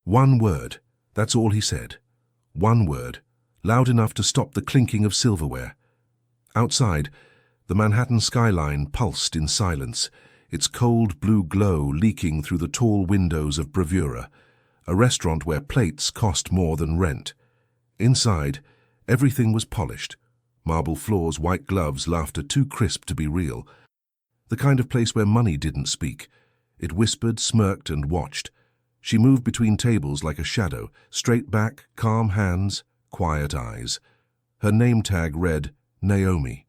One word. That's all he said. One word, loud enough to stop the clinking of silverware. Outside, the Manhattan skyline pulsed in silence, its cold blue glow leaking through the tall windows of Bravura, a restaurant where plates cost more than rent. Inside, everything was polished. Marble floors, white gloves, laughter too crisp to be real. The kind of place where money didn't speak. It whispered, smirked, and watched. She moved between tables like a shadow, straight back, calm hands, quiet eyes. Her name tag read, Naomi.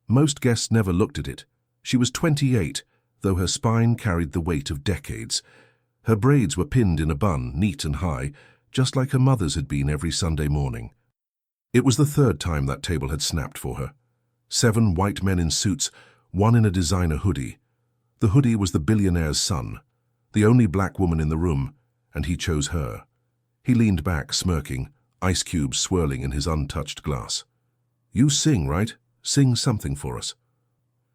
Most guests never looked at it. She was 28, though her spine carried the weight of decades. Her braids were pinned in a bun, neat and high, just like her mother's had been every Sunday morning. It was the third time that table had snapped for her. 7 white men in suits, one in a designer hoodie. The hoodie was the billionaire's son, the only black woman in the room, and he chose her. He leaned back, smirking, ice cubes swirling in his untouched glass. "You sing, right? Sing something for us."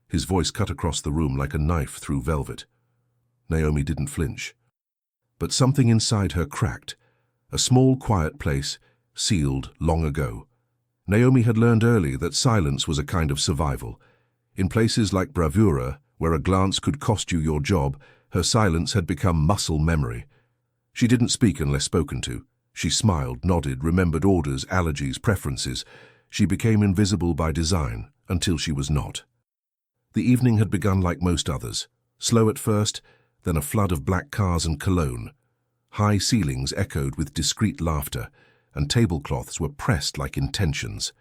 His voice cut across the room like a knife through velvet. Naomi didn't flinch. But something inside her cracked. A small, quiet place, sealed long ago. Naomi had learned early that silence was a kind of survival. In places like Bravura, where a glance could cost you your job, her silence had become muscle memory. She didn't speak unless spoken to. She smiled, nodded, remembered orders, allergies, preferences. She became invisible by design, until she was not. The evening had begun like most others. Slow at first, then a flood of black cars and cologne. High ceilings echoed with discreet laughter, and tablecloths were pressed like intentions.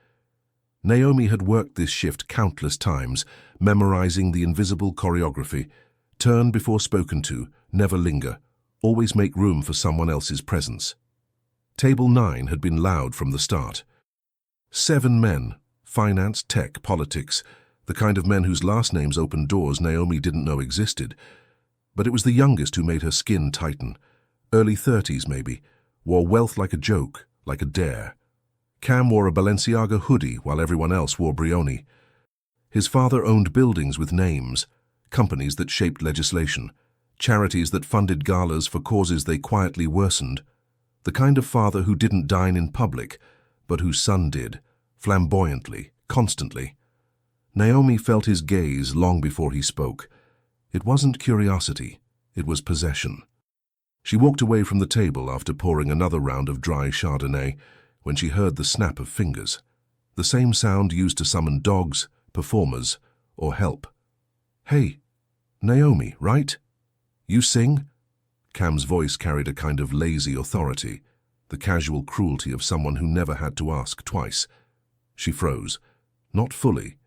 Naomi had worked this shift countless times, memorizing the invisible choreography. Turn before spoken to, never linger, always make room for someone else's presence. Table 9 had been loud from the start. 7 men, finance, tech, politics, the kind of men whose last names opened doors Naomi didn't know existed. But it was the youngest who made her skin tighten. Early 30s maybe, wore wealth like a joke, like a dare. Cam wore a Balenciaga hoodie while everyone else wore Brioni. His father owned buildings with names, companies that shaped legislation, charities that funded galas for causes they quietly worsened. The kind of father who didn't dine in public, but whose son did, flamboyantly, constantly. Naomi felt his gaze long before he spoke. It wasn't curiosity, it was possession. She walked away from the table after pouring another round of dry Chardonnay when she heard the snap of fingers, the same sound used to summon dogs, performers, or help. "Hey, Naomi, right? You sing?" Cam's voice carried a kind of lazy authority, the casual cruelty of someone who never had to ask twice. She froze, not fully,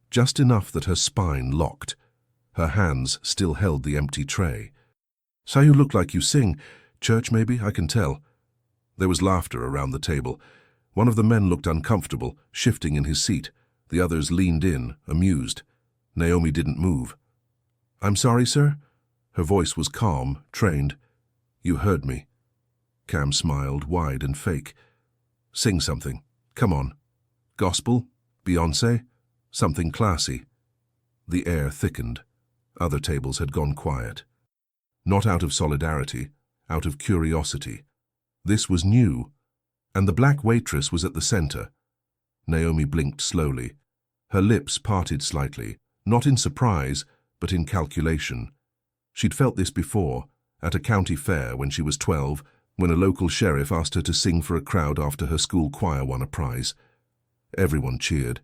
just enough that her spine locked. Her hands still held the empty tray. "So you look like you sing. Church maybe, I can tell." There was laughter around the table. One of the men looked uncomfortable, shifting in his seat. The others leaned in, amused. Naomi didn't move. "I'm sorry, sir?" Her voice was calm, trained. "You heard me." Cam smiled, wide and fake. "Sing something. Come on. Gospel? Beyoncé? Something classy." The air thickened. Other tables had gone quiet. Not out of solidarity, out of curiosity. This was new, and the black waitress was at the center. Naomi blinked slowly. Her lips parted slightly, not in surprise, but in calculation. She'd felt this before, at a county fair when she was 12, when a local sheriff asked her to sing for a crowd after her school choir won a prize. Everyone cheered.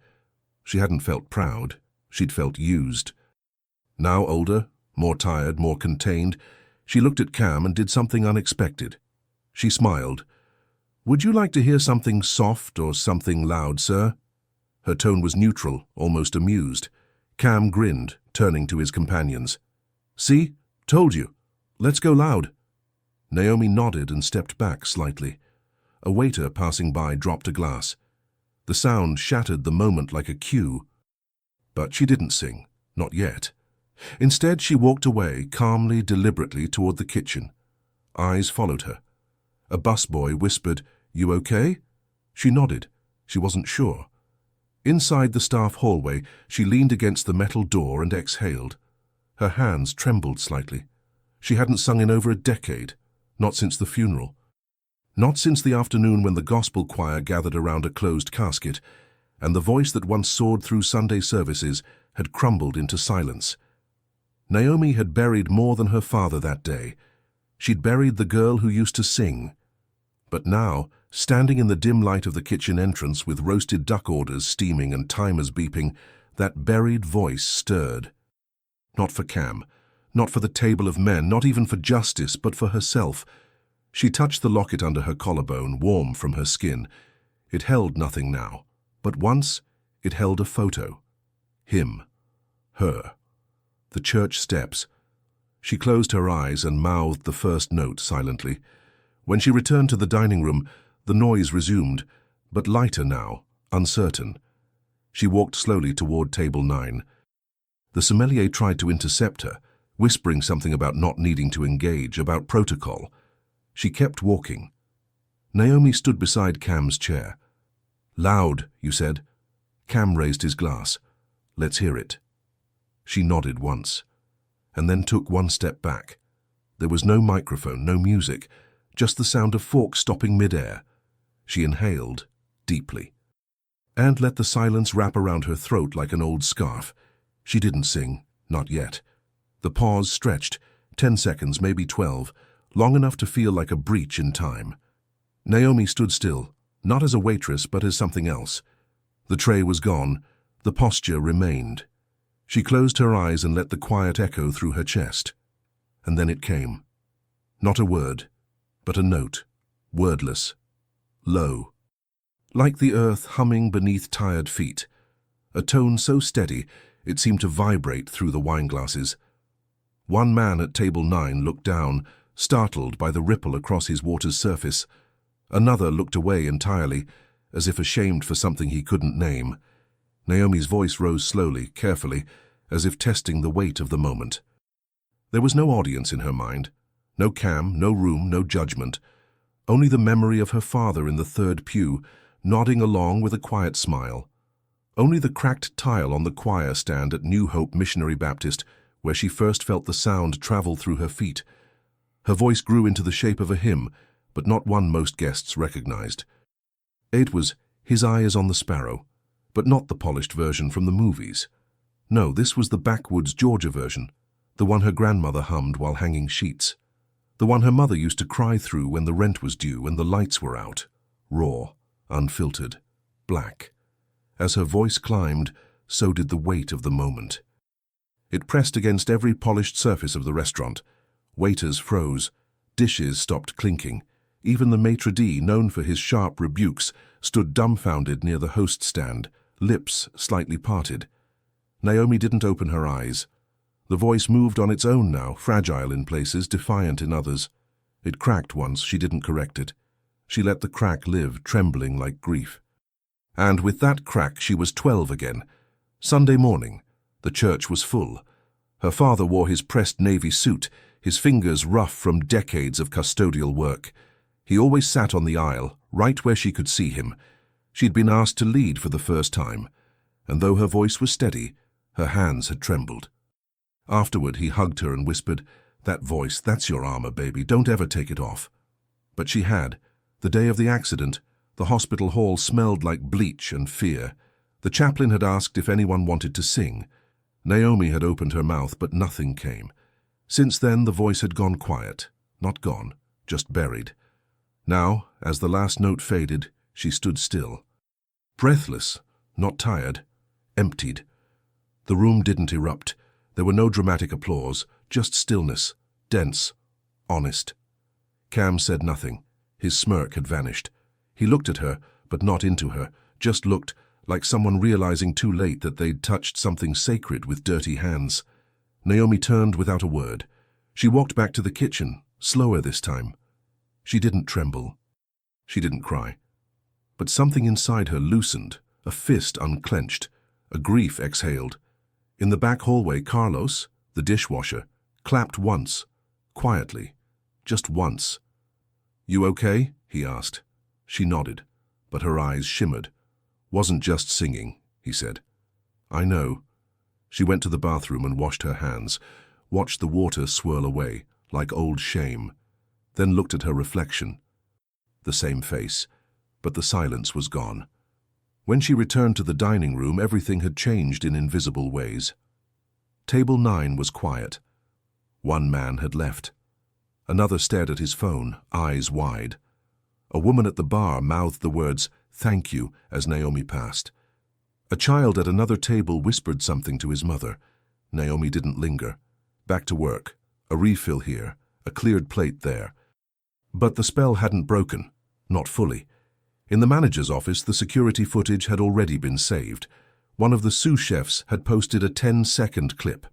She hadn't felt proud, she'd felt used. Now older, more tired, more contained, she looked at Cam and did something unexpected. She smiled. "Would you like to hear something soft or something loud, sir?" Her tone was neutral, almost amused. Cam grinned, turning to his companions. "See? Told you. Let's go loud." Naomi nodded and stepped back slightly. A waiter passing by dropped a glass. The sound shattered the moment like a cue. But she didn't sing, not yet. Instead, she walked away, calmly, deliberately, toward the kitchen. Eyes followed her. A busboy whispered, "You okay?" She nodded. She wasn't sure. Inside the staff hallway, she leaned against the metal door and exhaled. Her hands trembled slightly. She hadn't sung in over a decade. Not since the funeral. Not since the afternoon when the gospel choir gathered around a closed casket, and the voice that once soared through Sunday services had crumbled into silence. Naomi had buried more than her father that day. She'd buried the girl who used to sing. But now, standing in the dim light of the kitchen entrance with roasted duck orders steaming and timers beeping, that buried voice stirred. Not for Cam, not for the table of men, not even for justice, but for herself. She touched the locket under her collarbone, warm from her skin. It held nothing now, but once it held a photo. Him. Her. The church steps. She closed her eyes and mouthed the first note silently. When she returned to the dining room, the noise resumed, but lighter now, uncertain. She walked slowly toward table 9. The sommelier tried to intercept her, whispering something about not needing to engage, about protocol. She kept walking. Naomi stood beside Cam's chair. "Loud," you said. Cam raised his glass. "Let's hear it." She nodded once, and then took one step back. There was no microphone, no music, just the sound of forks stopping mid-air. She inhaled, deeply, and let the silence wrap around her throat like an old scarf. She didn't sing, not yet. The pause stretched, 10 seconds, maybe 12, long enough to feel like a breach in time. Naomi stood still, not as a waitress, but as something else. The tray was gone, the posture remained. She closed her eyes and let the quiet echo through her chest. And then it came. Not a word, but a note, wordless, low. Like the earth humming beneath tired feet. A tone so steady, it seemed to vibrate through the wineglasses. One man at table 9 looked down, startled by the ripple across his water's surface. Another looked away entirely, as if ashamed for something he couldn't name. Naomi's voice rose slowly, carefully, as if testing the weight of the moment. There was no audience in her mind. No Cam, no room, no judgment. Only the memory of her father in the third pew, nodding along with a quiet smile. Only the cracked tile on the choir stand at New Hope Missionary Baptist, where she first felt the sound travel through her feet. Her voice grew into the shape of a hymn, but not one most guests recognized. It was "His Eye is on the Sparrow," but not the polished version from the movies. No, this was the backwoods Georgia version, the one her grandmother hummed while hanging sheets. The one her mother used to cry through when the rent was due and the lights were out. Raw, unfiltered, black. As her voice climbed, so did the weight of the moment. It pressed against every polished surface of the restaurant. Waiters froze. Dishes stopped clinking. Even the maitre d', known for his sharp rebukes, stood dumbfounded near the host stand, lips slightly parted. Naomi didn't open her eyes. The voice moved on its own now, fragile in places, defiant in others. It cracked once, she didn't correct it. She let the crack live, trembling like grief. And with that crack she was 12 again. Sunday morning. The church was full. Her father wore his pressed navy suit, his fingers rough from decades of custodial work. He always sat on the aisle, right where she could see him. She'd been asked to lead for the first time, and though her voice was steady, her hands had trembled. Afterward, he hugged her and whispered, "That voice, that's your armor, baby. Don't ever take it off." But she had. The day of the accident, the hospital hall smelled like bleach and fear. The chaplain had asked if anyone wanted to sing. Naomi had opened her mouth, but nothing came. Since then, the voice had gone quiet. Not gone, just buried. Now, as the last note faded, she stood still. Breathless, not tired, emptied. The room didn't erupt. There were no dramatic applause, just stillness, dense, honest. Cam said nothing. His smirk had vanished. He looked at her, but not into her, just looked, like someone realizing too late that they'd touched something sacred with dirty hands. Naomi turned without a word. She walked back to the kitchen, slower this time. She didn't tremble. She didn't cry. But something inside her loosened, a fist unclenched, a grief exhaled. In the back hallway, Carlos, the dishwasher, clapped once, quietly, just once. "You okay?" he asked. She nodded, but her eyes shimmered. "Wasn't just singing," he said. "I know." She went to the bathroom and washed her hands, watched the water swirl away, like old shame. then looked at her reflection. The same face, but the silence was gone. When she returned to the dining room, everything had changed in invisible ways. Table 9 was quiet. One man had left. Another stared at his phone, eyes wide. A woman at the bar mouthed the words, "Thank you," as Naomi passed. A child at another table whispered something to his mother. Naomi didn't linger. Back to work. A refill here, a cleared plate there. But the spell hadn't broken. Not fully. In the manager's office, the security footage had already been saved. One of the sous chefs had posted a 10-second clip.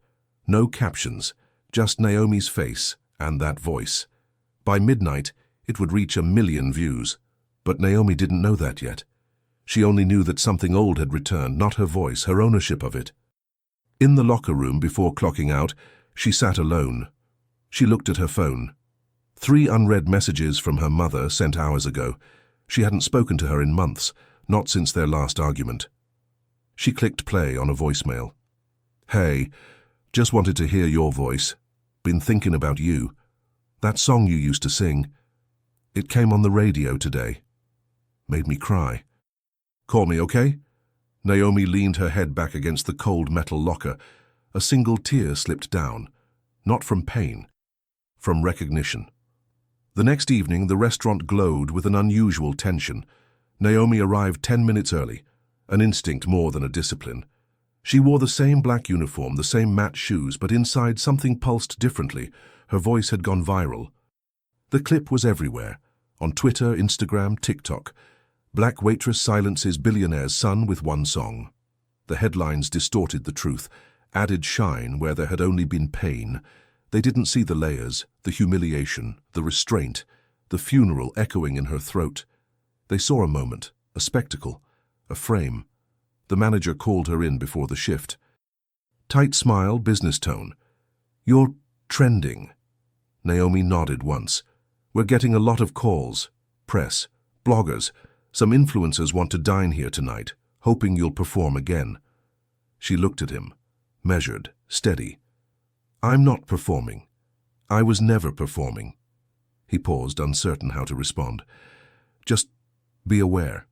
No captions, just Naomi's face and that voice. By midnight, it would reach 1 million views. But Naomi didn't know that yet. She only knew that something old had returned, not her voice, her ownership of it. In the locker room before clocking out, she sat alone. She looked at her phone. 3 unread messages from her mother sent hours ago. She hadn't spoken to her in months, not since their last argument. She clicked play on a voicemail. "Hey, just wanted to hear your voice. Been thinking about you. That song you used to sing. It came on the radio today. Made me cry. Call me, okay?" Naomi leaned her head back against the cold metal locker. A single tear slipped down. Not from pain, from recognition. The next evening, the restaurant glowed with an unusual tension. Naomi arrived 10 minutes early, an instinct more than a discipline. She wore the same black uniform, the same matte shoes, but inside something pulsed differently. Her voice had gone viral. The clip was everywhere, on Twitter, Instagram, TikTok. Black Waitress silences Billionaire's son with one song. The headlines distorted the truth, added shine where there had only been pain. They didn't see the layers, the humiliation, the restraint, the funeral echoing in her throat. They saw a moment, a spectacle, a frame. The manager called her in before the shift. Tight smile, business tone. "You're trending." Naomi nodded once. "We're getting a lot of calls. Press, bloggers. Some influencers want to dine here tonight, hoping you'll perform again." She looked at him, measured, steady. "I'm not performing. I was never performing." He paused, uncertain how to respond. "Just be aware.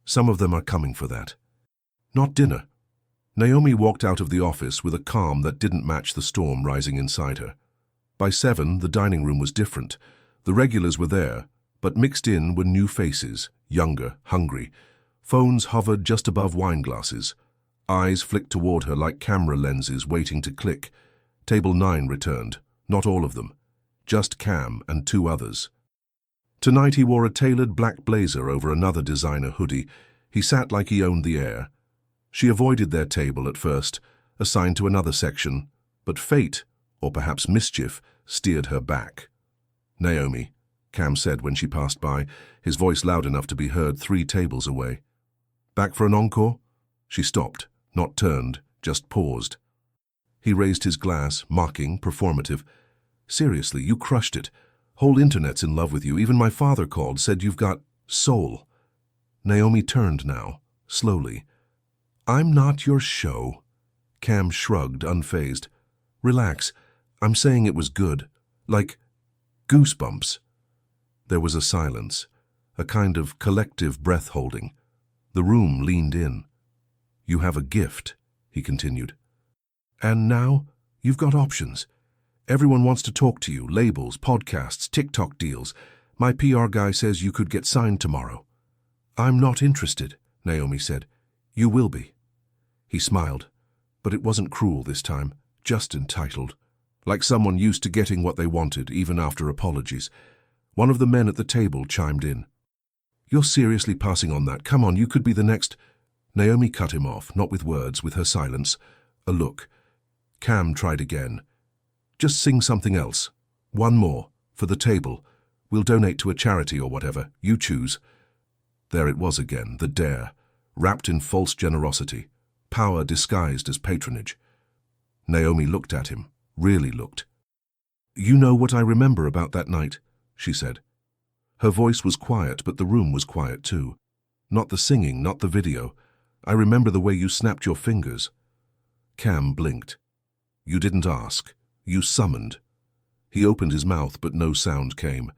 Some of them are coming for that. Not dinner." Naomi walked out of the office with a calm that didn't match the storm rising inside her. By 7, the dining room was different. The regulars were there, but mixed in were new faces, younger, hungry. Phones hovered just above wine glasses. Eyes flicked toward her like camera lenses waiting to click. Table 9 returned, not all of them, just Cam and 2 others. Tonight he wore a tailored black blazer over another designer hoodie. He sat like he owned the air. She avoided their table at first, assigned to another section, but fate, or perhaps mischief, steered her back. "Naomi," Cam said when she passed by, his voice loud enough to be heard 3 tables away. "Back for an encore?" She stopped, not turned, just paused. He raised his glass, mocking, performative. "Seriously, you crushed it. Whole internet's in love with you. Even my father called, said you've got soul." Naomi turned now, slowly. "I'm not your show." Cam shrugged, unfazed. "Relax. I'm saying it was good. Like goosebumps." There was a silence, a kind of collective breath-holding. The room leaned in. "You have a gift," he continued. "And now, you've got options. Everyone wants to talk to you, labels, podcasts, TikTok deals. My PR guy says you could get signed tomorrow." "I'm not interested," Naomi said. "You will be." He smiled, but it wasn't cruel this time, just entitled. Like someone used to getting what they wanted, even after apologies. One of the men at the table chimed in. "You're seriously passing on that? Come on, you could be the next—" Naomi cut him off, not with words, with her silence. A look. Cam tried again. "Just sing something else. One more, for the table. We'll donate to a charity or whatever. You choose." There it was again, the dare, wrapped in false generosity, power disguised as patronage. Naomi looked at him, really looked. "You know what I remember about that night," she said. Her voice was quiet, but the room was quiet too. "Not the singing, not the video. I remember the way you snapped your fingers." Cam blinked. "You didn't ask. You summoned." He opened his mouth, but no sound came.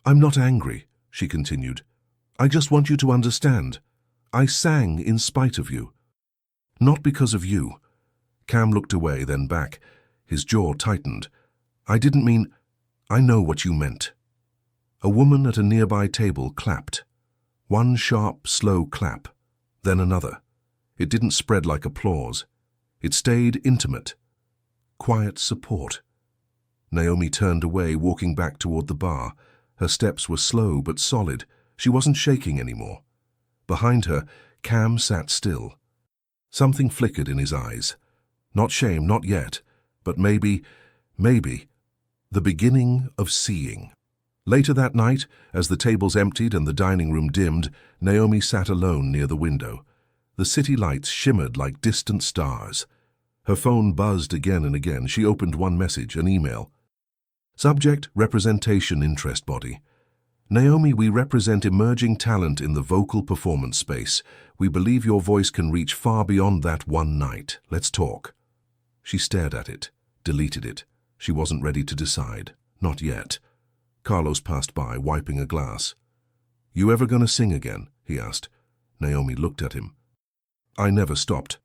I'm not angry, she continued. I just want you to understand. I sang in spite of you. Not because of you. Cam looked away, then back. His jaw tightened. I didn't mean... I know what you meant. A woman at a nearby table clapped. One sharp, slow clap, then another. It didn't spread like applause. It stayed intimate. Quiet support. Naomi turned away, walking back toward the bar. Her steps were slow but solid. She wasn't shaking anymore. Behind her, Cam sat still. Something flickered in his eyes. Not shame, not yet, but maybe, the beginning of seeing. Later that night, as the tables emptied and the dining room dimmed, Naomi sat alone near the window. The city lights shimmered like distant stars. Her phone buzzed again and again. She opened one message, an email. Subject, representation interest body. Naomi, we represent emerging talent in the vocal performance space. We believe your voice can reach far beyond that one night. Let's talk. She stared at it, deleted it. She wasn't ready to decide. Not yet. Carlos passed by, wiping a glass. You ever gonna sing again? He asked. Naomi looked at him. I never stopped.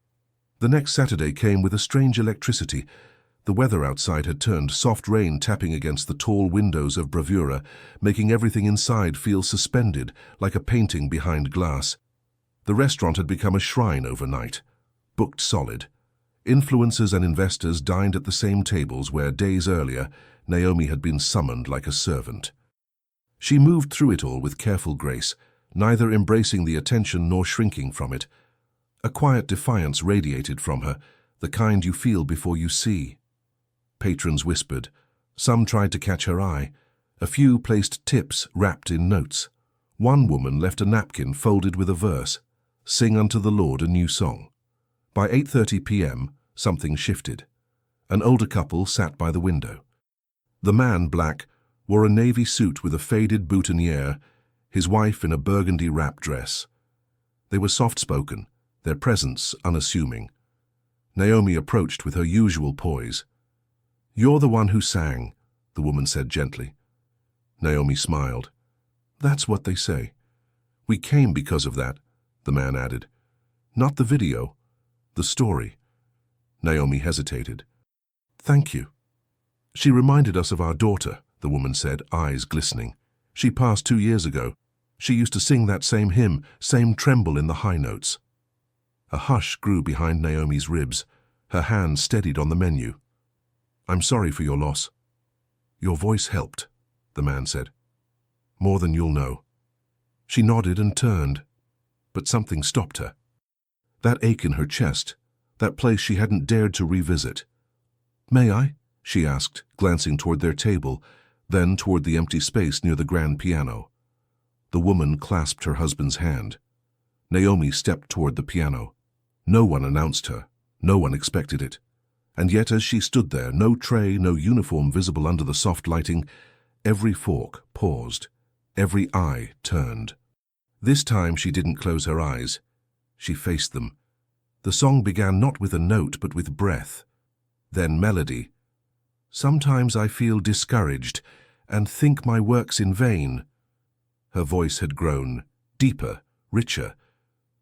The next Saturday came with a strange electricity. The weather outside had turned, soft rain tapping against the tall windows of Bravura, making everything inside feel suspended, like a painting behind glass. The restaurant had become a shrine overnight. Booked solid. Influencers and investors dined at the same tables where, days earlier, Naomi had been summoned like a servant. She moved through it all with careful grace, neither embracing the attention nor shrinking from it. A quiet defiance radiated from her, the kind you feel before you see. Patrons whispered. Some tried to catch her eye. A few placed tips wrapped in notes. One woman left a napkin folded with a verse, "Sing unto the Lord a new song." By 8:30 p.m., something shifted. An older couple sat by the window. The man, black, wore a navy suit with a faded boutonniere, his wife in a burgundy wrap dress. They were soft-spoken, their presence unassuming. Naomi approached with her usual poise. You're the one who sang, the woman said gently. Naomi smiled. That's what they say. We came because of that, the man added. Not the video, the story. Naomi hesitated. Thank you. She reminded us of our daughter, the woman said, eyes glistening. She passed 2 years ago. She used to sing that same hymn, same tremble in the high notes. A hush grew behind Naomi's ribs. Her hand steadied on the menu. I'm sorry for your loss. Your voice helped, the man said. More than you'll know. She nodded and turned, but something stopped her. That ache in her chest, that place she hadn't dared to revisit. May I? She asked, glancing toward their table, then toward the empty space near the grand piano. The woman clasped her husband's hand. Naomi stepped toward the piano. No one announced her. No one expected it. And yet as she stood there, no tray, no uniform visible under the soft lighting, every fork paused, every eye turned. This time she didn't close her eyes. She faced them. The song began not with a note but with breath. Then melody. Sometimes I feel discouraged and think my work's in vain. Her voice had grown, deeper, richer,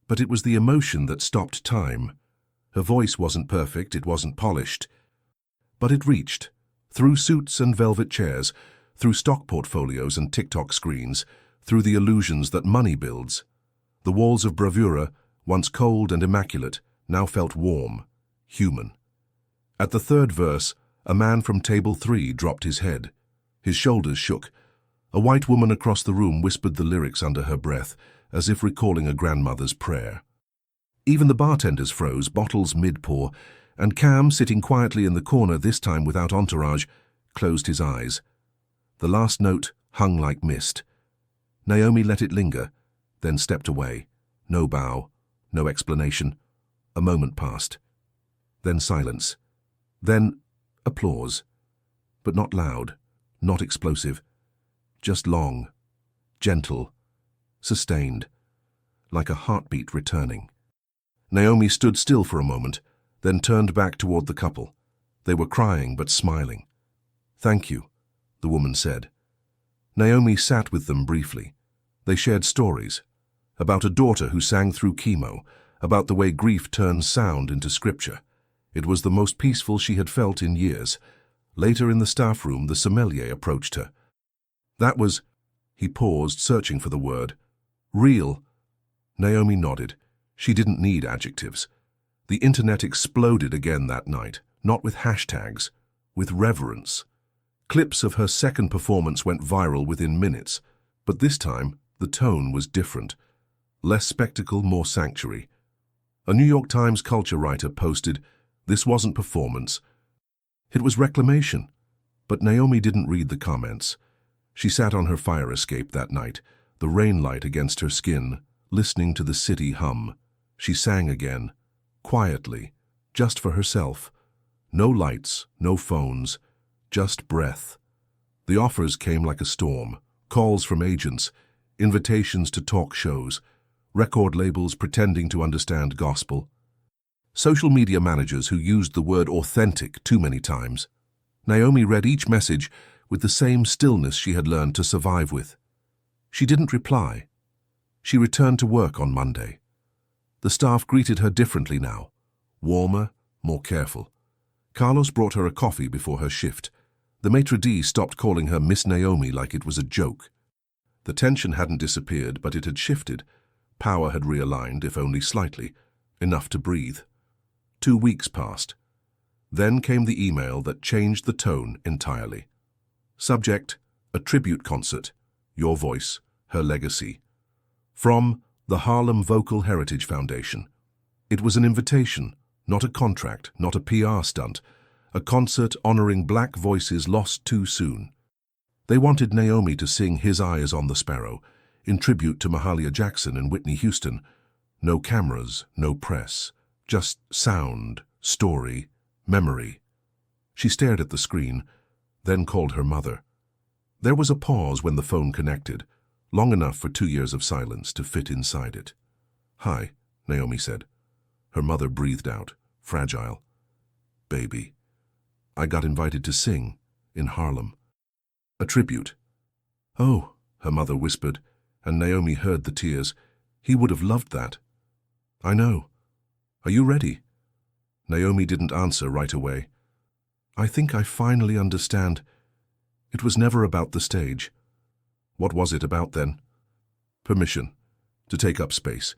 but it was the emotion that stopped time. Her voice wasn't perfect, it wasn't polished, but it reached, through suits and velvet chairs, through stock portfolios and TikTok screens, through the illusions that money builds. The walls of Bravura, once cold and immaculate, now felt warm, human. At the third verse, a man from table 3 dropped his head. His shoulders shook. A white woman across the room whispered the lyrics under her breath, as if recalling a grandmother's prayer. Even the bartenders froze, bottles mid-pour, and Cam, sitting quietly in the corner, this time without entourage, closed his eyes. The last note hung like mist. Naomi let it linger, then stepped away. No bow, no explanation. A moment passed. Then silence. Then applause. But not loud, not explosive. Just long, gentle, sustained, like a heartbeat returning. Naomi stood still for a moment, then turned back toward the couple. They were crying but smiling. Thank you, the woman said. Naomi sat with them briefly. They shared stories. About a daughter who sang through chemo, about the way grief turns sound into scripture. It was the most peaceful she had felt in years. Later in the staff room, the sommelier approached her. That was, he paused, searching for the word, real. Naomi nodded. She didn't need adjectives. The internet exploded again that night, not with hashtags, with reverence. Clips of her second performance went viral within minutes, but this time the tone was different. Less spectacle, more sanctuary. A New York Times culture writer posted, "This wasn't performance. It was reclamation." But Naomi didn't read the comments. She sat on her fire escape that night, the rain light against her skin, listening to the city hum. She sang again, quietly, just for herself. No lights, no phones, just breath. The offers came like a storm, calls from agents, invitations to talk shows, record labels pretending to understand gospel, social media managers who used the word authentic too many times. Naomi read each message with the same stillness she had learned to survive with. She didn't reply. She returned to work on Monday. The staff greeted her differently now, warmer, more careful. Carlos brought her a coffee before her shift. The maitre d' stopped calling her Miss Naomi like it was a joke. The tension hadn't disappeared, but it had shifted. Power had realigned, if only slightly, enough to breathe. 2 weeks passed. Then came the email that changed the tone entirely. Subject, a tribute concert. Your voice, her legacy. From the Harlem Vocal Heritage Foundation. It was an invitation, not a contract, not a PR stunt. A concert honoring black voices lost too soon. They wanted Naomi to sing His Eye is on the Sparrow, in tribute to Mahalia Jackson and Whitney Houston. No cameras, no press, just sound, story, memory. She stared at the screen, then called her mother. There was a pause when the phone connected, long enough for 2 years of silence to fit inside it. "Hi," Naomi said. Her mother breathed out, fragile. "Baby, I got invited to sing in Harlem. A tribute." "Oh," her mother whispered, and Naomi heard the tears. "He would have loved that." "I know. Are you ready?" Naomi didn't answer right away. "I think I finally understand. It was never about the stage." "What was it about then?" "Permission. To take up space."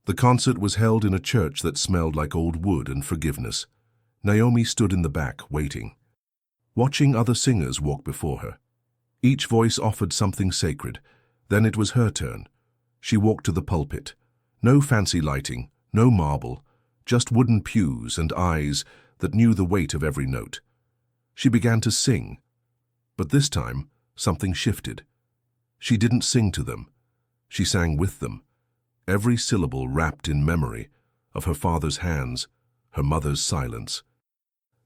The concert was held in a church that smelled like old wood and forgiveness. Naomi stood in the back, waiting, watching other singers walk before her. Each voice offered something sacred. Then it was her turn. She walked to the pulpit. No fancy lighting, no marble, just wooden pews and eyes that knew the weight of every note. She began to sing, but this time something shifted. She didn't sing to them. She sang with them, every syllable wrapped in memory of her father's hands, her mother's silence.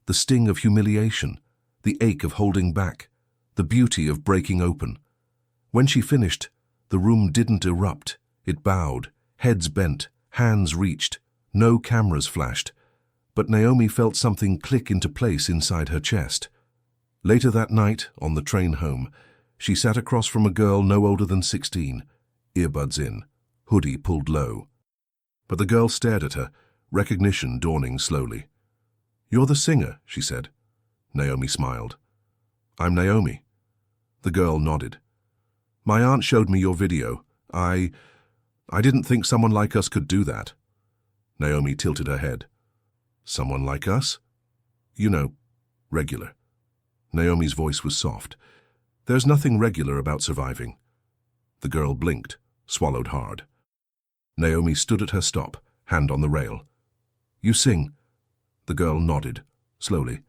The sting of humiliation, the ache of holding back, the beauty of breaking open. When she finished, the room didn't erupt. It bowed, heads bent, hands reached, no cameras flashed. But Naomi felt something click into place inside her chest. Later that night, on the train home, she sat across from a girl no older than 16, earbuds in, hoodie pulled low. But the girl stared at her, recognition dawning slowly. "You're the singer," she said. Naomi smiled. "I'm Naomi." The girl nodded. "My aunt showed me your video. I didn't think someone like us could do that." Naomi tilted her head. "Someone like us?" "You know, regular." Naomi's voice was soft. "There's nothing regular about surviving." The girl blinked, swallowed hard. Naomi stood at her stop, hand on the rail. "You sing." The girl nodded, slowly.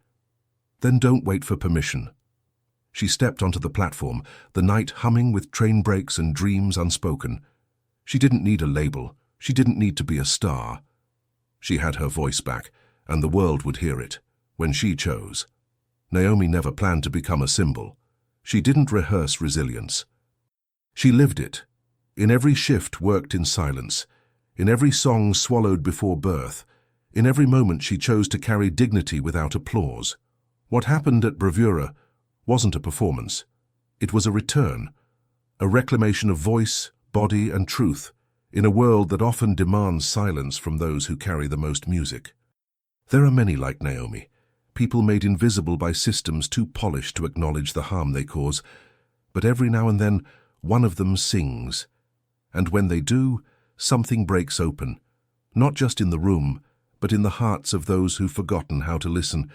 "Then don't wait for permission." She stepped onto the platform, the night humming with train brakes and dreams unspoken. She didn't need a label. She didn't need to be a star. She had her voice back, and the world would hear it, when she chose. Naomi never planned to become a symbol. She didn't rehearse resilience. She lived it. In every shift worked in silence, in every song swallowed before birth, in every moment she chose to carry dignity without applause. What happened at Bravura wasn't a performance. It was a return, a reclamation of voice, body, and truth, in a world that often demands silence from those who carry the most music. There are many like Naomi, people made invisible by systems too polished to acknowledge the harm they cause, but every now and then one of them sings. And when they do, something breaks open, not just in the room, but in the hearts of those who've forgotten how to listen.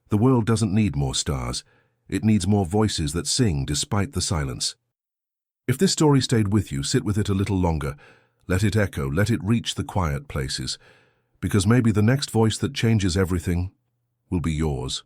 The world doesn't need more stars, it needs more voices that sing despite the silence. If this story stayed with you, sit with it a little longer. Let it echo, let it reach the quiet places, because maybe the next voice that changes everything will be yours.